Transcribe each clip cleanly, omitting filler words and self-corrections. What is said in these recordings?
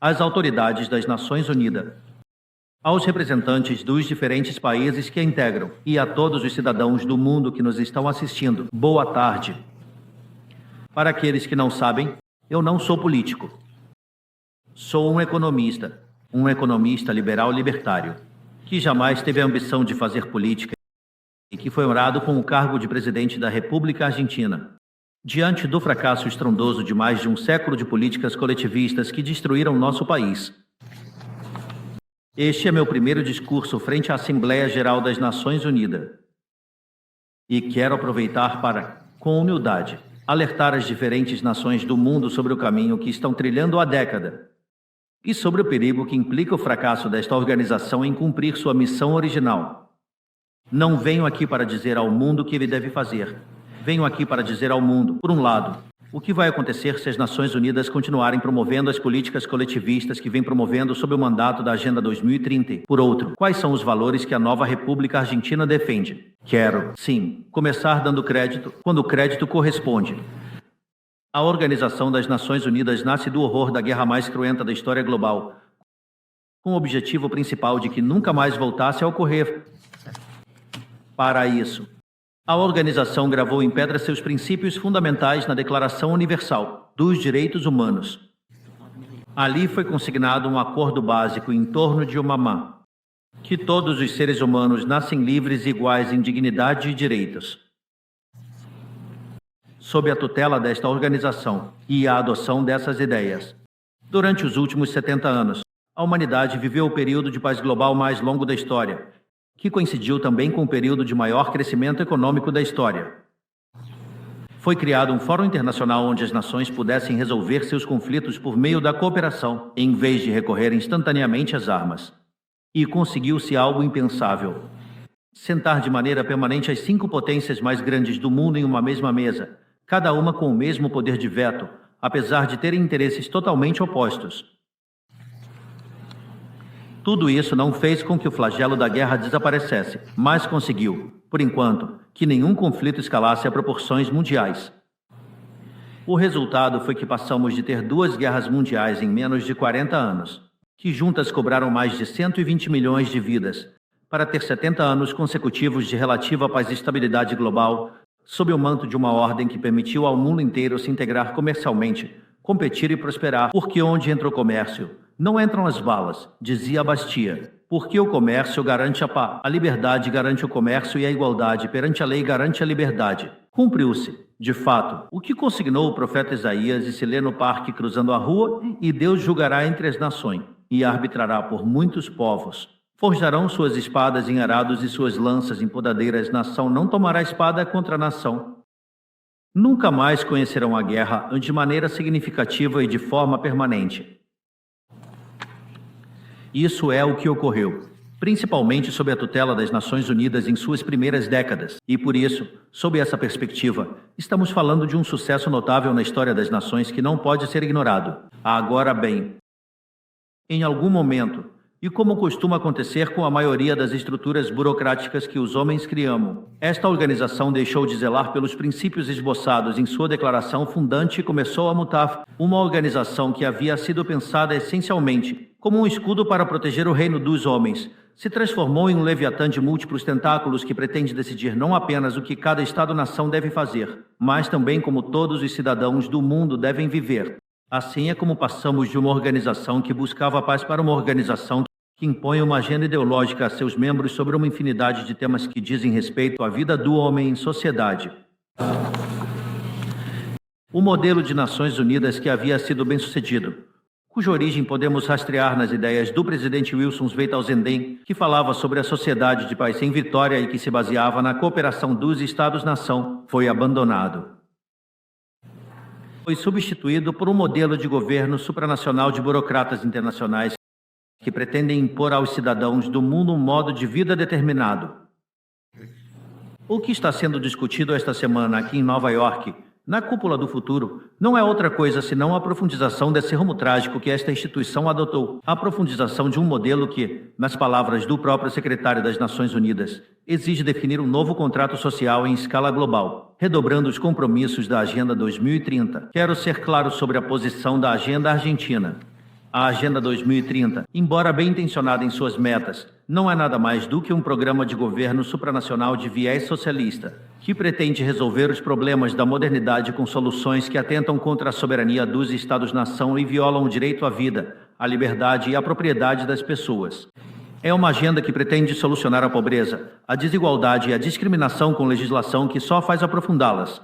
às autoridades das Nações Unidas, aos representantes dos diferentes países que a integram e a todos os cidadãos do mundo que nos estão assistindo, boa tarde. Para aqueles que não sabem, eu não sou político. Sou um economista liberal libertário, que jamais teve a ambição de fazer política e que foi honrado com o cargo de presidente da República Argentina. Diante do fracasso estrondoso de mais de um século de políticas coletivistas que destruíram nosso país, este é meu primeiro discurso frente à Assembleia Geral das Nações Unidas. E quero aproveitar para, com humildade, alertar as diferentes nações do mundo sobre o caminho que estão trilhando há décadas e sobre o perigo que implica o fracasso desta organização em cumprir sua missão original. Não venho aqui para dizer ao mundo o que ele deve fazer. Venho aqui para dizer ao mundo, por um lado, o que vai acontecer se as Nações Unidas continuarem promovendo as políticas coletivistas que vem promovendo sob o mandato da Agenda 2030. Por outro, quais são os valores que a nova República Argentina defende? Quero, sim, começar dando crédito quando o crédito corresponde. A Organização das Nações Unidas nasce do horror da guerra mais cruenta da história global, com o objetivo principal de que nunca mais voltasse a ocorrer. Para isso, a organização gravou em pedra seus princípios fundamentais na Declaração Universal dos Direitos Humanos. Ali foi consignado um acordo básico em torno de uma que todos os seres humanos nascem livres e iguais em dignidade e direitos. Sob a tutela desta organização e a adoção dessas ideias, durante os últimos 70 anos, a humanidade viveu o período de paz global mais longo da história, que coincidiu também com o período de maior crescimento econômico da história. Foi criado um fórum internacional onde as nações pudessem resolver seus conflitos por meio da cooperação, em vez de recorrer instantaneamente às armas. E conseguiu-se algo impensável: sentar de maneira permanente as 5 potências mais grandes do mundo em uma mesma mesa, cada uma com o mesmo poder de veto, apesar de terem interesses totalmente opostos. Tudo isso não fez com que o flagelo da guerra desaparecesse, mas conseguiu, por enquanto, que nenhum conflito escalasse a proporções mundiais. O resultado foi que passamos de ter 2 guerras mundiais em menos de 40 anos, que juntas cobraram mais de 120 milhões de vidas, para ter 70 anos consecutivos de relativa paz e estabilidade global, sob o manto de uma ordem que permitiu ao mundo inteiro se integrar comercialmente, competir e prosperar, porque onde entra o comércio, não entram as balas, dizia Bastia, porque o comércio garante a paz, a liberdade garante o comércio e a igualdade perante a lei garante a liberdade. Cumpriu-se, de fato, o que consignou o profeta Isaías e se lê no parque cruzando a rua, e Deus julgará entre as nações, e arbitrará por muitos povos. Forjarão suas espadas em arados e suas lanças em podadeiras, nação não tomará espada contra nação. Nunca mais conhecerão a guerra de maneira significativa e de forma permanente. Isso é o que ocorreu, principalmente sob a tutela das Nações Unidas em suas primeiras décadas. E por isso, sob essa perspectiva, estamos falando de um sucesso notável na história das nações que não pode ser ignorado. Agora bem, em algum momento, e como costuma acontecer com a maioria das estruturas burocráticas que os homens criamos, esta organização deixou de zelar pelos princípios esboçados em sua declaração fundante e começou a mutar. Uma organização que havia sido pensada essencialmente como um escudo para proteger o reino dos homens, se transformou em um leviatã de múltiplos tentáculos que pretende decidir não apenas o que cada Estado-nação deve fazer, mas também como todos os cidadãos do mundo devem viver. Assim é como passamos de uma organização que buscava a paz para uma organização que impõe uma agenda ideológica a seus membros sobre uma infinidade de temas que dizem respeito à vida do homem em sociedade. O modelo de Nações Unidas que havia sido bem-sucedido, cuja origem podemos rastrear nas ideias do presidente Wilson Zweitaussenden, que falava sobre a sociedade de paz sem vitória e que se baseava na cooperação dos Estados-nação, foi abandonado. Foi substituído por um modelo de governo supranacional de burocratas internacionais que pretendem impor aos cidadãos do mundo um modo de vida determinado. O que está sendo discutido esta semana aqui em Nova York, na Cúpula do Futuro, não é outra coisa senão a profundização desse rumo trágico que esta instituição adotou. A profundização de um modelo que, nas palavras do próprio secretário das Nações Unidas, exige definir um novo contrato social em escala global, redobrando os compromissos da Agenda 2030. Quero ser claro sobre a posição da Agenda Argentina. A Agenda 2030, embora bem intencionada em suas metas, não é nada mais do que um programa de governo supranacional de viés socialista, que pretende resolver os problemas da modernidade com soluções que atentam contra a soberania dos Estados-nação e violam o direito à vida, à liberdade e à propriedade das pessoas. É uma agenda que pretende solucionar a pobreza, a desigualdade e a discriminação com legislação que só faz aprofundá-las.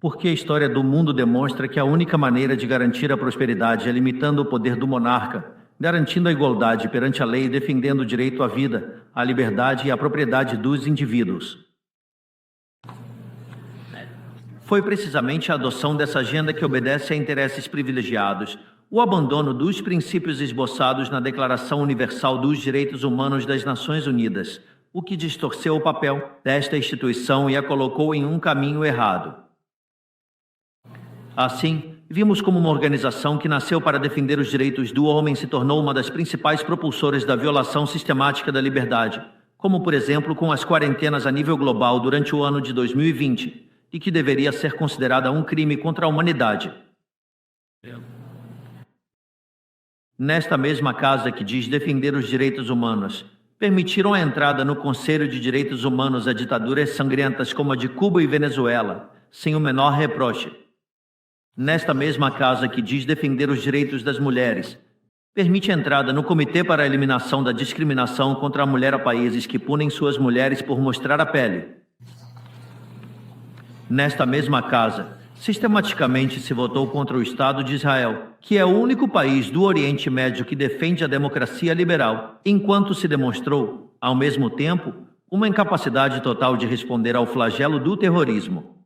Porque a história do mundo demonstra que a única maneira de garantir a prosperidade é limitando o poder do monarca, garantindo a igualdade perante a lei e defendendo o direito à vida, à liberdade e à propriedade dos indivíduos. Foi precisamente a adoção dessa agenda que obedece a interesses privilegiados, o abandono dos princípios esboçados na Declaração Universal dos Direitos Humanos das Nações Unidas, o que distorceu o papel desta instituição e a colocou em um caminho errado. Assim, vimos como uma organização que nasceu para defender os direitos do homem se tornou uma das principais propulsoras da violação sistemática da liberdade, como, por exemplo, com as quarentenas a nível global durante o ano de 2020, e que deveria ser considerada um crime contra a humanidade. Nesta mesma casa que diz defender os direitos humanos, permitiram a entrada no Conselho de Direitos Humanos a ditaduras sangrentas como a de Cuba e Venezuela, sem o menor reproche. Nesta mesma casa que diz defender os direitos das mulheres, permite a entrada no Comitê para a Eliminação da Discriminação contra a Mulher a países que punem suas mulheres por mostrar a pele. Nesta mesma casa, sistematicamente se votou contra o Estado de Israel, que é o único país do Oriente Médio que defende a democracia liberal, enquanto se demonstrou, ao mesmo tempo, uma incapacidade total de responder ao flagelo do terrorismo.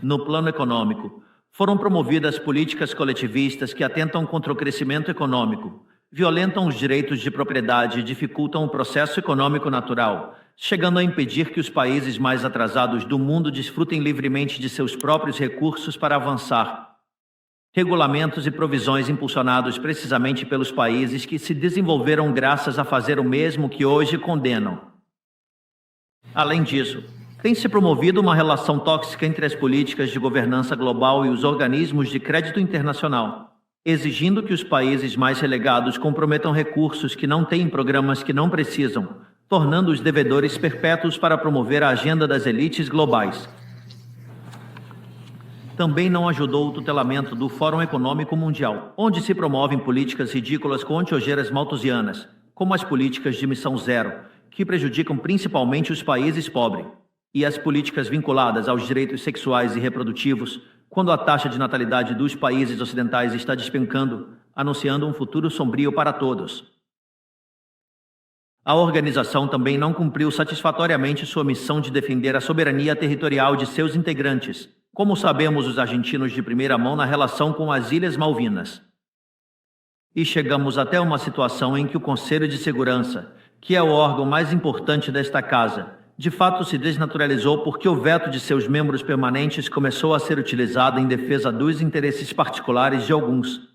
No plano econômico, foram promovidas políticas coletivistas que atentam contra o crescimento econômico, violentam os direitos de propriedade e dificultam o processo econômico natural, chegando a impedir que os países mais atrasados do mundo desfrutem livremente de seus próprios recursos para avançar. Regulamentos e provisões impulsionados precisamente pelos países que se desenvolveram graças a fazer o mesmo que hoje condenam. Além disso, tem-se promovido uma relação tóxica entre as políticas de governança global e os organismos de crédito internacional, exigindo que os países mais relegados comprometam recursos que não têm em programas que não precisam, tornando-os devedores perpétuos para promover a agenda das elites globais. Também não ajudou o tutelamento do Fórum Econômico Mundial, onde se promovem políticas ridículas com antiogeiras malthusianas, como as políticas de missão zero, que prejudicam principalmente os países pobres, e as políticas vinculadas aos direitos sexuais e reprodutivos, quando a taxa de natalidade dos países ocidentais está despencando, anunciando um futuro sombrio para todos. A organização também não cumpriu satisfatoriamente sua missão de defender a soberania territorial de seus integrantes, como sabemos os argentinos de primeira mão na relação com as Ilhas Malvinas. E chegamos até uma situação em que o Conselho de Segurança, que é o órgão mais importante desta casa, de fato se desnaturalizou porque o veto de seus membros permanentes começou a ser utilizado em defesa dos interesses particulares de alguns.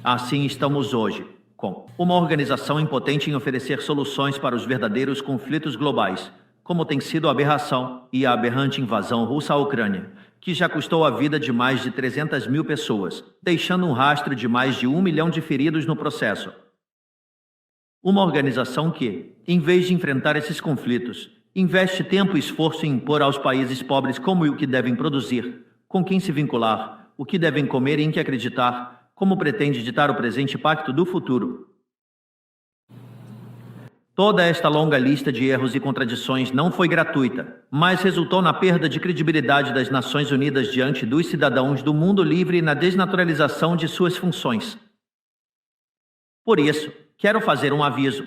Assim estamos hoje, com uma organização impotente em oferecer soluções para os verdadeiros conflitos globais, como tem sido a aberração e a aberrante invasão russa à Ucrânia, que já custou a vida de mais de 300 mil pessoas, deixando um rastro de mais de 1 milhão de feridos no processo. Uma organização que, em vez de enfrentar esses conflitos, investe tempo e esforço em impor aos países pobres como e o que devem produzir, com quem se vincular, o que devem comer e em que acreditar, como pretende ditar o presente pacto do futuro. Toda esta longa lista de erros e contradições não foi gratuita, mas resultou na perda de credibilidade das Nações Unidas diante dos cidadãos do mundo livre e na desnaturalização de suas funções. Por isso, quero fazer um aviso.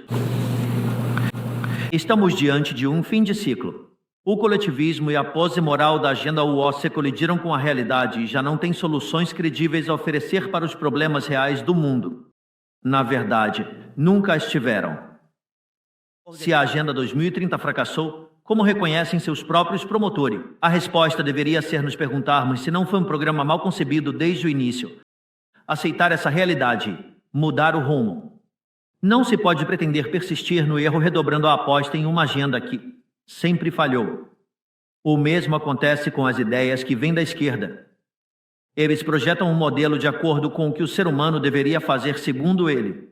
Estamos diante de um fim de ciclo. O coletivismo e a pose moral da agenda UOC colidiram com a realidade e já não têm soluções credíveis a oferecer para os problemas reais do mundo. Na verdade, nunca as tiveram. Se a Agenda 2030 fracassou, como reconhecem seus próprios promotores, a resposta deveria ser nos perguntarmos se não foi um programa mal concebido desde o início. Aceitar essa realidade, mudar o rumo. Não se pode pretender persistir no erro redobrando a aposta em uma agenda que sempre falhou. O mesmo acontece com as ideias que vêm da esquerda. Eles projetam um modelo de acordo com o que o ser humano deveria fazer segundo ele.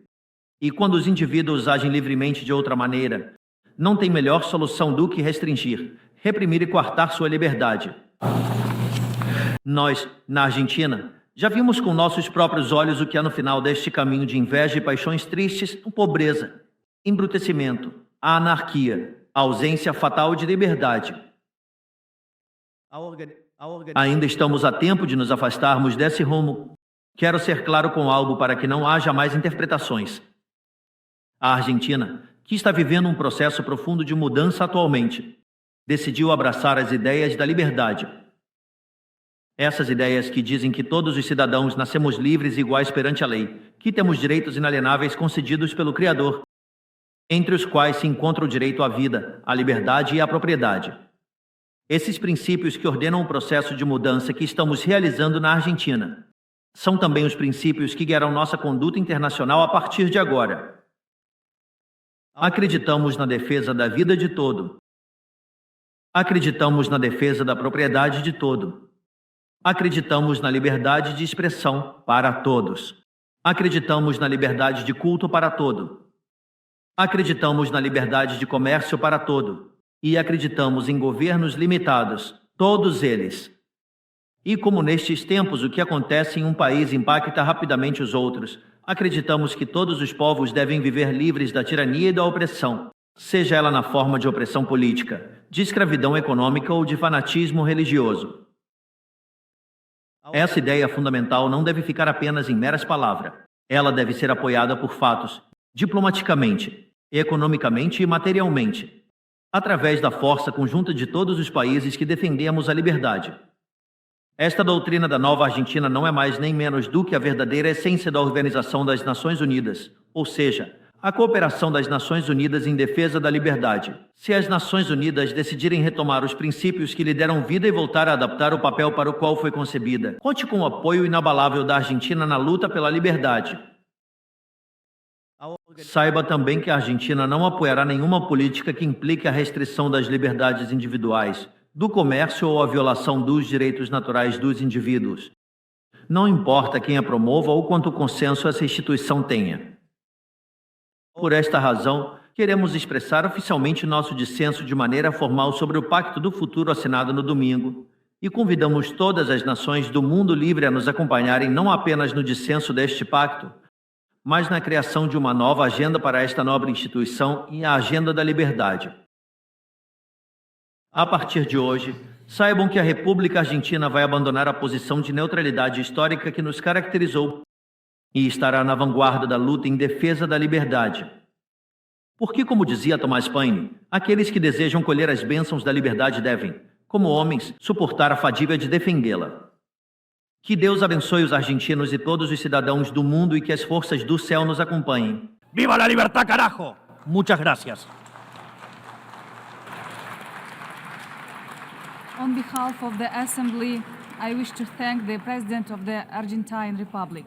E quando os indivíduos agem livremente de outra maneira, não tem melhor solução do que restringir, reprimir e coartar sua liberdade. Nós, na Argentina, já vimos com nossos próprios olhos o que há no final deste caminho de inveja e paixões tristes, pobreza, embrutecimento, a anarquia, a ausência fatal de liberdade. Ainda estamos a tempo de nos afastarmos desse rumo. Quero ser claro com algo para que não haja mais interpretações. A Argentina, que está vivendo um processo profundo de mudança atualmente, decidiu abraçar as ideias da liberdade. Essas ideias que dizem que todos os cidadãos nascemos livres e iguais perante a lei, que temos direitos inalienáveis concedidos pelo Criador, entre os quais se encontra o direito à vida, à liberdade e à propriedade. Esses princípios que ordenam o processo de mudança que estamos realizando na Argentina são também os princípios que guiarão nossa conduta internacional a partir de agora. Acreditamos na defesa da vida de todo. Acreditamos na defesa da propriedade de todo. Acreditamos na liberdade de expressão para todos. Acreditamos na liberdade de culto para todo. Acreditamos na liberdade de comércio para todo. E acreditamos em governos limitados, todos eles. E como nestes tempos o que acontece em um país impacta rapidamente os outros, acreditamos que todos os povos devem viver livres da tirania e da opressão, seja ela na forma de opressão política, de escravidão econômica ou de fanatismo religioso. Essa ideia fundamental não deve ficar apenas em meras palavras. Ela deve ser apoiada por fatos, diplomaticamente, economicamente e materialmente, através da força conjunta de todos os países que defendemos a liberdade. Esta doutrina da nova Argentina não é mais nem menos do que a verdadeira essência da Organização das Nações Unidas, ou seja, a cooperação das Nações Unidas em defesa da liberdade. Se as Nações Unidas decidirem retomar os princípios que lhe deram vida e voltar a adaptar o papel para o qual foi concebida, conte com o apoio inabalável da Argentina na luta pela liberdade. Saiba também que a Argentina não apoiará nenhuma política que implique a restrição das liberdades individuais, do comércio ou a violação dos direitos naturais dos indivíduos. Não importa quem a promova ou quanto consenso essa instituição tenha. Por esta razão, queremos expressar oficialmente nosso dissenso de maneira formal sobre o Pacto do Futuro assinado no domingo e convidamos todas as nações do mundo livre a nos acompanharem não apenas no dissenso deste pacto, mas na criação de uma nova agenda para esta nobre instituição e a agenda da liberdade. A partir de hoje, saibam que a República Argentina vai abandonar a posição de neutralidade histórica que nos caracterizou e estará na vanguarda da luta em defesa da liberdade. Porque, como dizia Thomas Paine, aqueles que desejam colher as bênçãos da liberdade devem, como homens, suportar a fadiga de defendê-la. Que Deus abençoe os argentinos e todos os cidadãos do mundo e que as forças do céu nos acompanhem. ¡Viva la libertad, carajo! Muchas gracias. On behalf of the Assembly, I wish to thank the President of the Argentine Republic.